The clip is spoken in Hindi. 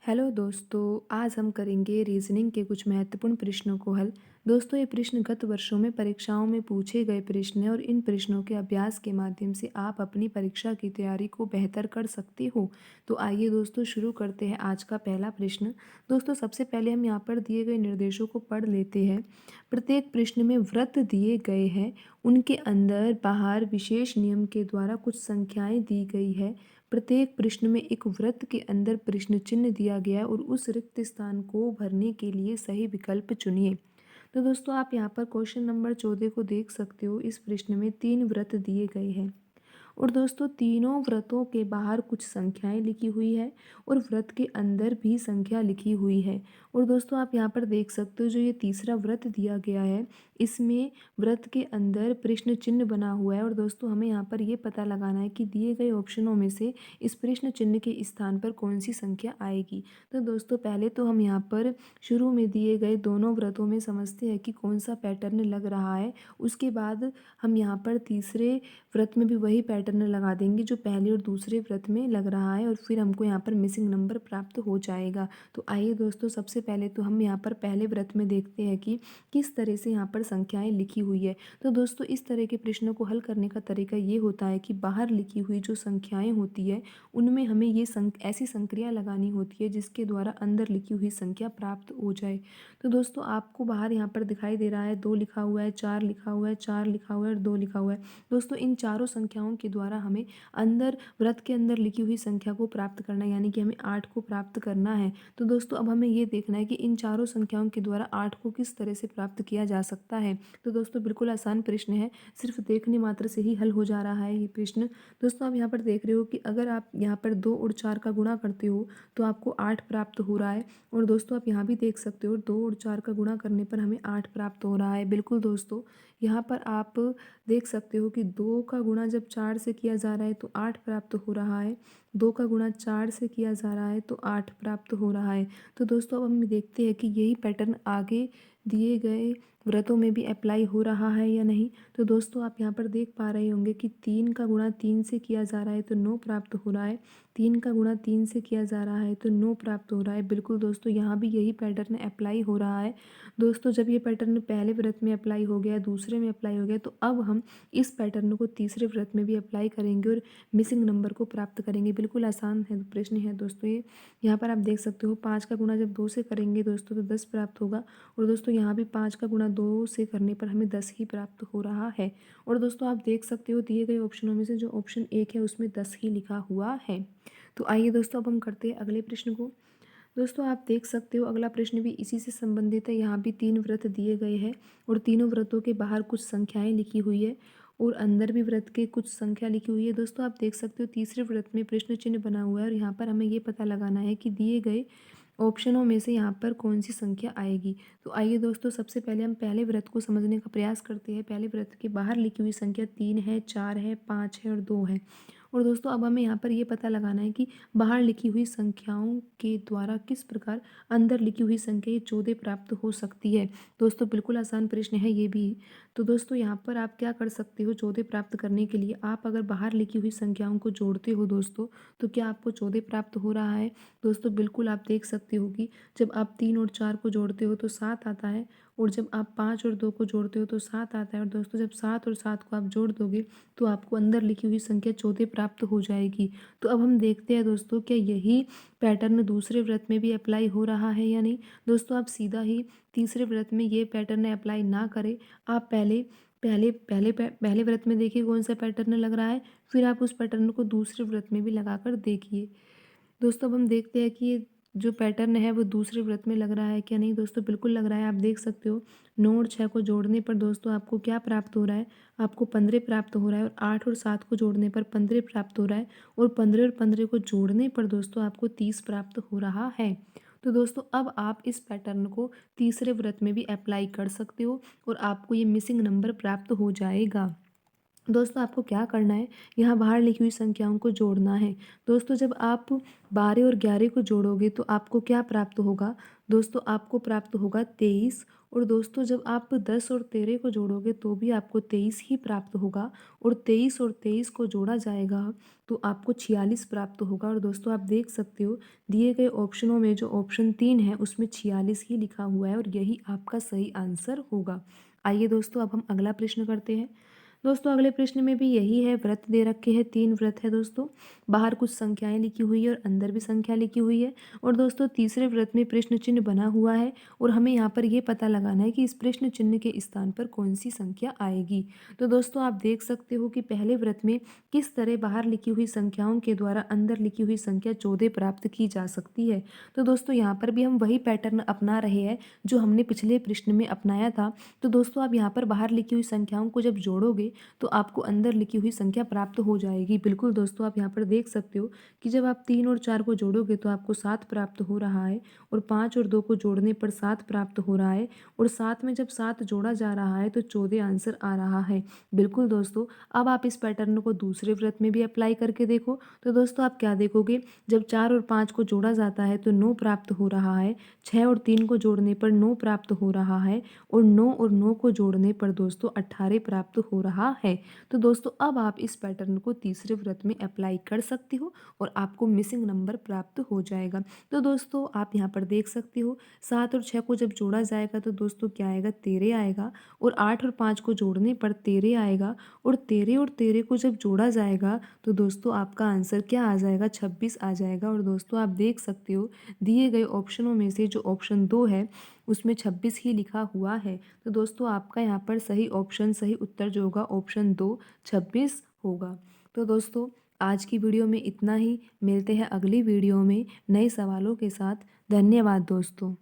हेलो दोस्तों, आज हम करेंगे रीजनिंग के कुछ महत्वपूर्ण प्रश्नों को हल। दोस्तों, ये प्रश्न गत वर्षों में परीक्षाओं में पूछे गए प्रश्न हैं और इन प्रश्नों के अभ्यास के माध्यम से आप अपनी परीक्षा की तैयारी को बेहतर कर सकते हो। तो आइए दोस्तों शुरू करते हैं आज का पहला प्रश्न। दोस्तों, सबसे पहले हम यहाँ पर दिए गए निर्देशों को पढ़ लेते हैं। प्रत्येक प्रश्न में वृत्त दिए गए हैं, उनके अंदर बाहर विशेष नियम के द्वारा कुछ संख्याएं दी गई है। प्रत्येक प्रश्न में एक वृत्त के अंदर प्रश्न चिन्ह दिया गया है और उस रिक्त स्थान को भरने के लिए सही विकल्प चुनिए। तो दोस्तों, आप यहाँ पर क्वेश्चन नंबर 14 को देख सकते हो। इस प्रश्न में 3 वृत्त दिए गए हैं और दोस्तों तीनों व्रतों के बाहर कुछ संख्याएं लिखी हुई है और व्रत के अंदर भी संख्या लिखी हुई है। और दोस्तों, आप यहाँ पर देख सकते हो, जो ये तीसरा व्रत दिया गया है इसमें व्रत के अंदर प्रश्न चिन्ह बना हुआ है। और दोस्तों, हमें यहाँ पर ये पता लगाना है कि दिए गए ऑप्शनों में से इस प्रश्न चिन्ह के स्थान पर कौन सी संख्या आएगी। तो दोस्तों, पहले तो हम यहाँ पर शुरू में दिए गए दोनों व्रतों में समझते हैं कि कौन सा पैटर्न लग रहा है। उसके बाद हम यहाँ पर तीसरे व्रत में भी वही पैटर्न लगा देंगे जो पहले और दूसरे व्रत में लग रहा है और फिर हमको यहाँ पर मिसिंग नंबर प्राप्त हो जाएगा। तो आइए दोस्तों, सबसे पहले तो हम यहाँ पर पहले व्रत में देखते हैं कि किस तरह से यहाँ पर संख्याएं लिखी हुई है। तो दोस्तों, इस तरह के प्रश्नों को हल करने का तरीका ये होता है कि बाहर लिखी हुई जो संख्याएं होती है उनमें हमें ये ऐसी संक्रिया लगानी होती है जिसके द्वारा अंदर लिखी हुई संख्या प्राप्त हो जाए। तो दोस्तों, आपको बाहर यहाँ पर दिखाई दे रहा है 2 लिखा हुआ है, 4 लिखा हुआ है, 4 लिखा हुआ है और 2 लिखा हुआ है। दोस्तों, इन चारों संख्याओं के द्वारा हमें अंदर व्रत के अंदर लिखी हुई संख्या को प्राप्त करना है, यानी कि हमें 8 को प्राप्त करना है। तो दोस्तों, अब हमें ये देखना है कि इन चारों संख्याओं के द्वारा 8 को किस तरह से प्राप्त किया जा सकता है। तो दोस्तों, बिल्कुल आसान प्रश्न है, सिर्फ देखने मात्र से ही हल हो जा रहा है ये प्रश्न। दोस्तों, आप यहाँ पर देख रहे हो कि अगर आप यहाँ पर 2 और 4 का गुणा करते हो तो आपको 8 प्राप्त हो रहा है। और दोस्तों, आप यहाँ भी देख सकते हो 2 और 4 का गुणा करने पर हमें 8 प्राप्त हो रहा है। बिल्कुल दोस्तों, यहाँ पर आप देख सकते हो कि 2 का गुणा जब 4 से किया जा रहा है तो 8 प्राप्त हो रहा है। 2 का गुणा 4 से किया जा रहा है तो 8 प्राप्त हो रहा है। तो दोस्तों, अब हम देखते हैं कि यही पैटर्न आगे दिए गए व्रतों में भी अप्लाई हो रहा है या नहीं। तो दोस्तों, आप यहाँ पर देख पा रहे होंगे कि 3 का गुणा 3 से किया जा रहा है तो 9 प्राप्त हो रहा है। 3 का गुणा 3 से किया जा रहा है तो 9 प्राप्त हो रहा है। बिल्कुल दोस्तों, यहाँ भी यही पैटर्न अप्लाई हो रहा है। दोस्तों, जब ये पैटर्न पहले व्रत में अप्लाई हो गया, दूसरे में अप्लाई हो गया, तो अब हम इस पैटर्न को तीसरे व्रत में भी अप्लाई करेंगे और मिसिंग नंबर को प्राप्त करेंगे। बिल्कुल आसान है प्रश्न है दोस्तों ये। यहाँ पर आप देख सकते हो 5 का गुणा जब 2 से करेंगे दोस्तों तो 10 प्राप्त होगा। और दोस्तों, यहाँ भी 5 का गुणा 2 से करने पर हमें 10 ही प्राप्त हो रहा है। और दोस्तों, आप देख सकते हो दिए गए ऑप्शनों में से जो ऑप्शन 1 है उसमें 10 ही लिखा हुआ है। तो आइए दोस्तों, अब हम करते हैं अगले प्रश्न को। दोस्तों, आप देख सकते हो अगला प्रश्न भी इसी से संबंधित है। यहाँ भी 3 व्रत दिए गए हैं और तीनों व्रतों के बाहर कुछ संख्याएं लिखी हुई है और अंदर भी व्रत के कुछ संख्या लिखी हुई है। दोस्तों, आप देख सकते हो तीसरे व्रत में प्रश्न चिन्ह बना हुआ है और यहाँ पर हमें ये पता लगाना है कि दिए गए ऑप्शनों में से यहाँ पर कौन सी संख्या आएगी। तो आइए दोस्तों, सबसे पहले हम पहले व्रत को समझने का प्रयास करते हैं। पहले व्रत के बाहर लिखी हुई संख्या 3 है, 4 है, 5 है और 2 है। और दोस्तों, अब हमें यहाँ पर ये पता लगाना है कि बाहर लिखी हुई संख्याओं के द्वारा किस प्रकार अंदर लिखी हुई संख्या ये 14 प्राप्त हो सकती है। दोस्तों, बिल्कुल आसान प्रश्न है ये भी। तो दोस्तों, यहाँ पर आप क्या कर सकते हो 14 प्राप्त करने के लिए, आप अगर बाहर लिखी हुई संख्याओं को जोड़ते हो दोस्तों, तो क्या आपको 14 प्राप्त हो रहा है। दोस्तों, बिल्कुल आप देख सकते हो कि जब आप 3 और 4 को जोड़ते हो तो 7 आता है और जब आप 5 और 2 को जोड़ते हो तो 7 आता है। और दोस्तों, जब 7 और 7 को आप जोड़ दोगे तो आपको अंदर लिखी हुई संख्या 14 प्राप्त हो जाएगी। तो अब हम देखते हैं दोस्तों, क्या यही पैटर्न दूसरे व्रत में भी अप्लाई हो रहा है या नहीं। दोस्तों, आप सीधा ही तीसरे व्रत में ये पैटर्न अप्लाई ना करें। आप पहले पहले पहले पहले व्रत में देखिए कौन सा पैटर्न लग रहा है, फिर आप उस पैटर्न को दूसरे व्रत में भी लगाकर देखिए। दोस्तों, अब हम देखते हैं कि ये जो पैटर्न है वो दूसरे व्रत में लग रहा है क्या नहीं। दोस्तों, बिल्कुल लग रहा है। आप देख सकते हो 9 और 6 को जोड़ने पर दोस्तों आपको क्या प्राप्त हो रहा है, आपको 15 प्राप्त हो रहा है। और 8 और 7 को जोड़ने पर 15 प्राप्त हो रहा है और 15 और 15 को जोड़ने पर दोस्तों आपको 30 प्राप्त हो रहा है। तो दोस्तों, अब आप इस पैटर्न को तीसरे व्रत में भी अप्लाई कर सकते हो और आपको ये मिसिंग नंबर प्राप्त हो जाएगा। दोस्तों आपको क्या करना है, यहाँ बाहर लिखी हुई संख्याओं को जोड़ना है। दोस्तों जब आप 12 और 11 को जोड़ोगे तो आपको क्या प्राप्त होगा? दोस्तों आपको प्राप्त होगा 23। और दोस्तों जब आप 10 और 13 को जोड़ोगे तो भी आपको 23 ही प्राप्त होगा। और 23 और 23 को जोड़ा जाएगा तो आपको 46 प्राप्त होगा। और दोस्तों आप देख सकते हो दिए गए ऑप्शनों में जो ऑप्शन 3 है उसमें 46 ही लिखा हुआ है और यही आपका सही आंसर होगा। आइए दोस्तों अब हम अगला प्रश्न करते हैं। दोस्तों अगले प्रश्न में भी यही है, व्रत दे रखे हैं, 3 व्रत है दोस्तों। बाहर कुछ संख्याएं लिखी हुई है और अंदर भी संख्या लिखी हुई है। और दोस्तों तीसरे व्रत में प्रश्न चिन्ह बना हुआ है और हमें यहाँ पर ये पता लगाना है कि इस प्रश्न चिन्ह के स्थान पर कौन सी संख्या आएगी। तो दोस्तों आप देख सकते हो कि पहले व्रत में किस तरह बाहर लिखी हुई संख्याओं के द्वारा अंदर लिखी हुई संख्या 14 प्राप्त की जा सकती है। तो दोस्तों यहाँ पर भी हम वही पैटर्न अपना रहे हैं जो हमने पिछले प्रश्न में अपनाया था। तो दोस्तों आप यहाँ पर बाहर लिखी हुई संख्याओं को जब जोड़ोगे तो आपको अंदर लिखी हुई संख्या प्राप्त हो जाएगी। बिल्कुल दोस्तों आप यहाँ पर देख सकते हो कि जब आप 3 और 4 को जोड़ोगे तो आपको 7 प्राप्त हो रहा है। और 5 और 2 को जोड़ने पर 7 प्राप्त हो रहा है। और 7 में जब 7 जोड़ा जा रहा है तो 14 आंसर आ रहा है। बिल्कुल दोस्तों अब आप इस पैटर्न को दूसरे व्रत में भी अप्लाई करके देखो। तो दोस्तों आप क्या देखोगे, जब 4 और 5 को जोड़ा जाता है तो 9 प्राप्त हो रहा है। 6 और 3 को जोड़ने पर 9 प्राप्त हो रहा है। और 9 और 9 को जोड़ने पर दोस्तों 18 प्राप्त हो रहा है। तो दोस्तों अब आप इस पैटर्न को तीसरे व्रत में अप्लाई कर सकते हो और आपको मिसिंग नंबर प्राप्त हो जाएगा। तो दोस्तों आप यहाँ पर देख सकते हो 7 और 6 को जब जोड़ा जाएगा तो दोस्तों क्या आएगा, 13 आएगा। और 8 और 5 को जोड़ने पर 13 आएगा। और 13 को जब जोड़ा जाएगा तो दोस्तों आपका आंसर क्या आ जाएगा, 26 आ जाएगा। और दोस्तों आप देख सकते हो दिए गए ऑप्शनों में से जो ऑप्शन 2 है उसमें 26 ही लिखा हुआ है। तो दोस्तों आपका यहाँ पर सही ऑप्शन, सही उत्तर जो होगा ऑप्शन 2 26 होगा। तो दोस्तों आज की वीडियो में इतना ही। मिलते हैं अगली वीडियो में नए सवालों के साथ। धन्यवाद दोस्तों।